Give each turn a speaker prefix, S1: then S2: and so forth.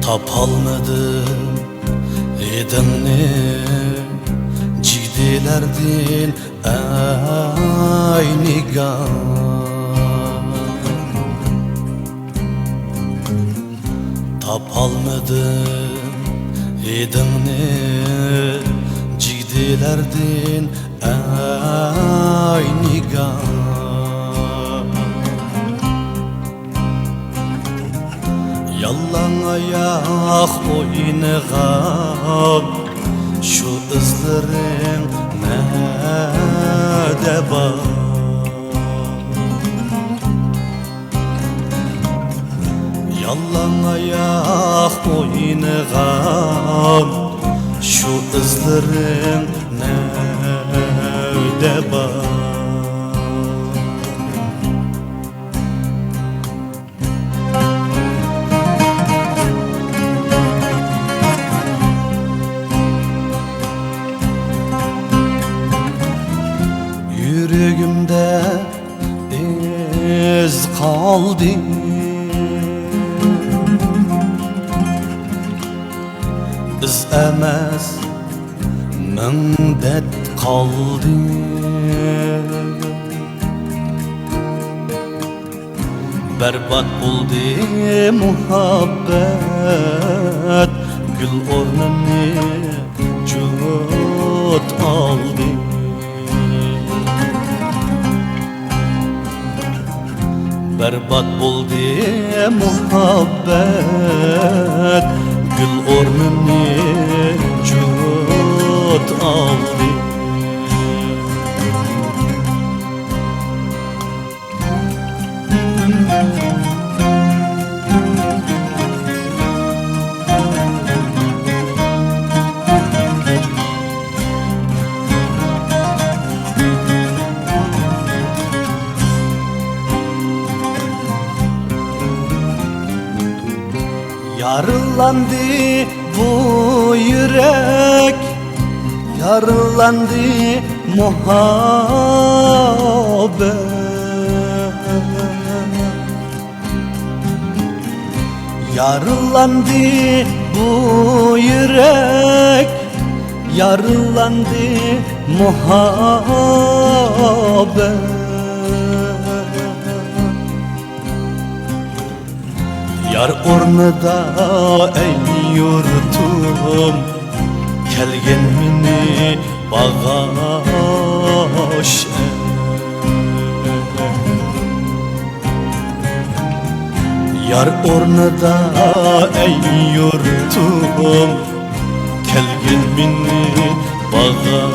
S1: Tapalmadım edimni Cigdilerden ay nigar Tapalmadım edimni Cigdilerden ay nigar Yalan ayak oynağam Şu izlerin nerede var Yalan ayak oynağam Şu izlerin nerede var Yüreğimde iz kaldı Iz emas mündet kaldı Berbat buldu muhabbet Gül ornını cut aldı Berbat buldu muhabbet Gül ornını cut aldı Yarılandı bu yürek Yarılandı muhabbet Yarılandı bu yürek Yarılandı muhabbet Yar ornada ey yurtum Kelgen mini bağış Yar ornada ey yurtum Kelgen mini bağış